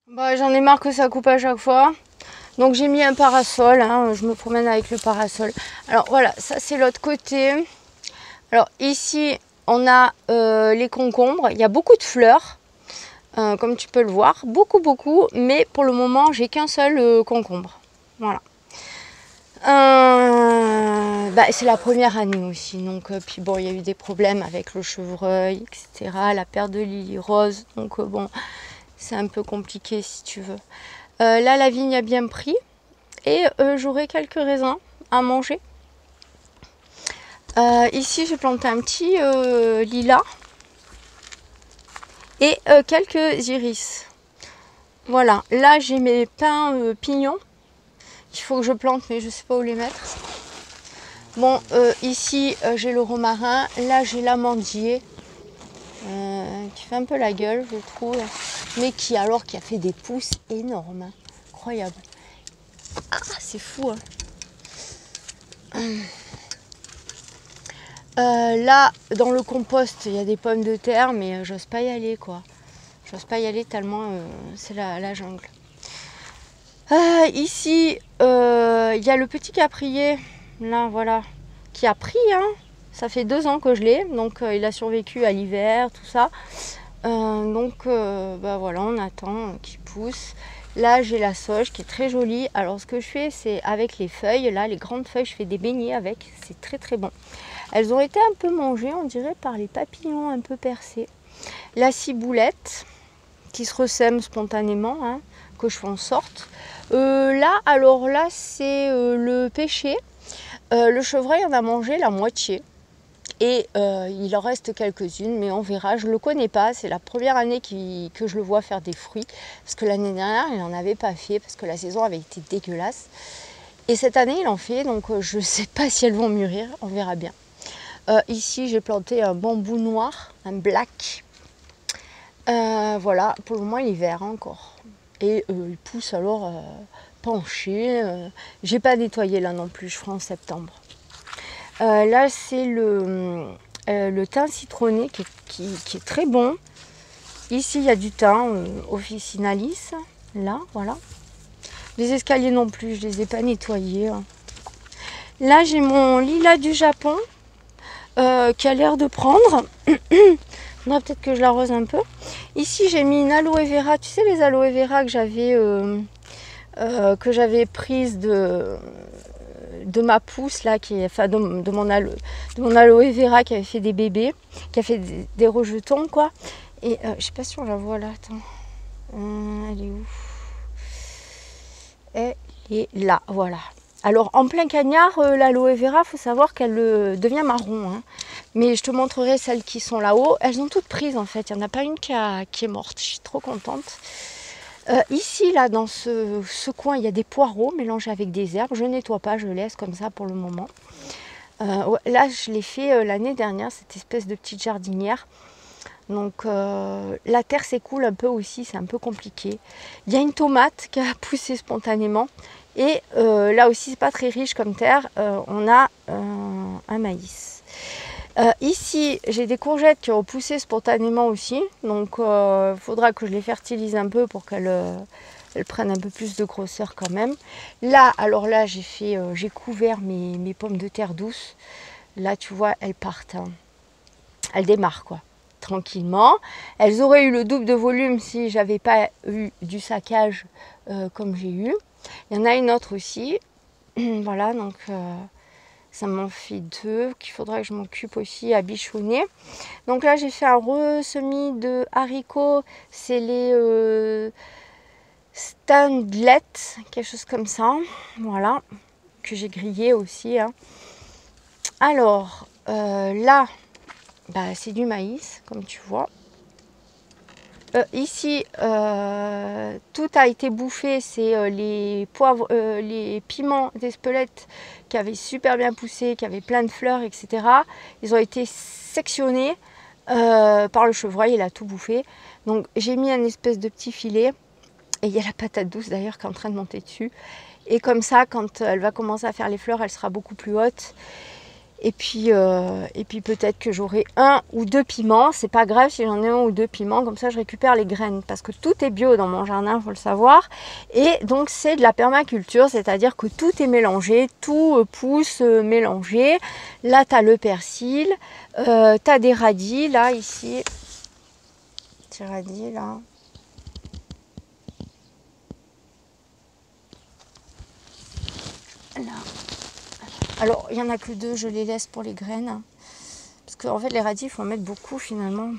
Bah, j'en ai marre que ça coupe à chaque fois. Donc j'ai mis un parasol, hein, je me promène avec le parasol. Alors voilà, ça c'est l'autre côté. Alors ici, on a les concombres. Il y a beaucoup de fleurs, comme tu peux le voir. Beaucoup. Mais pour le moment, j'ai qu'un seul concombre. Voilà. Bah, c'est la première année aussi. Donc, puis bon, il y a eu des problèmes avec le chevreuil, etc. La perte de lily rose. Donc bon, c'est un peu compliqué si tu veux. Là, la vigne a bien pris. Et j'aurai quelques raisins à manger. Ici, j'ai planté un petit lilas et quelques iris. Voilà, là j'ai mes pins pignons qu'il faut que je plante, mais je ne sais pas où les mettre. Bon, ici j'ai le romarin, là j'ai l'amandier qui fait un peu la gueule, je trouve, mais qui a fait des pousses énormes, hein. Incroyable. Ah, c'est fou, hein. Là, dans le compost, il y a des pommes de terre, mais j'ose pas y aller, quoi. J'ose pas y aller tellement c'est la jungle. Ici, il y a le petit caprier, là, voilà, qui a pris, hein. Ça fait 2 ans que je l'ai, donc il a survécu à l'hiver, tout ça. Bah voilà, on attend qu'il pousse. Là, j'ai la sauge qui est très jolie. Alors, ce que je fais, c'est avec les feuilles, là, les grandes feuilles, je fais des beignets avec. C'est très bon. Elles ont été un peu mangées, on dirait, par les papillons un peu percés. La ciboulette, qui se ressème spontanément, hein, que je fais en sorte. Là, c'est le pêcher. Le chevreuil en a mangé la moitié. Et il en reste quelques-unes, mais on verra. Je ne le connais pas. C'est la première année que je le vois faire des fruits. Parce que l'année dernière, il n'en avait pas fait, parce que la saison avait été dégueulasse. Et cette année, il en fait, donc je ne sais pas si elles vont mûrir. On verra bien. Ici, j'ai planté un bambou noir, un black. Voilà, pour le moment, il est vert encore. Et il pousse alors penché. J'ai pas nettoyé là non plus, je ferai en septembre. Là, c'est le thym citronné qui est très bon. Ici, il y a du thym officinalis. Là, voilà. Les escaliers non plus, je les ai pas nettoyés. Là, j'ai mon lilas du Japon qui a l'air de prendre. Faudra peut-être que je l'arrose un peu. Ici, j'ai mis une aloe vera. Tu sais, les aloe vera que j'avais prise de ma pousse là, de mon aloe vera qui avait fait des bébés, qui a fait des rejetons quoi. Et je sais pas si on la voit là, attends. Elle est où? Elle est là, voilà. Alors en plein cagnard, l'aloe vera, faut savoir qu'elle devient marron, hein. Mais je te montrerai celles qui sont là-haut. Elles ont toutes prises en fait. Il n'y en a pas une qui est morte. Je suis trop contente. Ici, là, dans ce coin, il y a des poireaux mélangés avec des herbes. Je nettoie pas, je laisse comme ça pour le moment. Là, je l'ai fait l'année dernière, cette espèce de petite jardinière. Donc, la terre s'écoule un peu aussi, c'est un peu compliqué. Il y a une tomate qui a poussé spontanément. Et là aussi, c'est pas très riche comme terre. On a un maïs. Ici, j'ai des courgettes qui ont poussé spontanément aussi. Donc, il faudra que je les fertilise un peu pour qu'elles prennent un peu plus de grosseur quand même. Là, j'ai couvert mes pommes de terre douces. Là, tu vois, elles partent, hein. Elles démarrent, quoi, tranquillement. Elles auraient eu le double de volume si j'avais pas eu du saccage comme j'ai eu. Il y en a une autre aussi. Voilà, donc... ça m'en fait 2 qu'il faudra que je m'occupe aussi à bichonner. Donc là, j'ai fait un ressemis de haricots. C'est les standlets, quelque chose comme ça. Voilà, que j'ai grillé aussi, hein. Alors, là, bah, c'est du maïs, comme tu vois. Ici, tout a été bouffé, c'est les poivres, les piments d'Espelette qui avaient super bien poussé, qui avaient plein de fleurs, etc. Ils ont été sectionnés par le chevreuil, il a tout bouffé. Donc j'ai mis un espèce de petit filet, et il y a la patate douce d'ailleurs qui est en train de monter dessus. Et comme ça, quand elle va commencer à faire les fleurs, elle sera beaucoup plus haute. Et puis peut-être que j'aurai 1 ou 2 piments. C'est pas grave si j'en ai 1 ou 2 piments. Comme ça, je récupère les graines. Parce que tout est bio dans mon jardin, il faut le savoir. Et donc, c'est de la permaculture. C'est-à-dire que tout est mélangé. Tout pousse mélangé. Là, tu as le persil. Tu as des radis, là, ici. Des radis, là. Là. Alors, il n'y en a que 2, je les laisse pour les graines. Parce qu'en fait, les radis, il faut en mettre beaucoup finalement.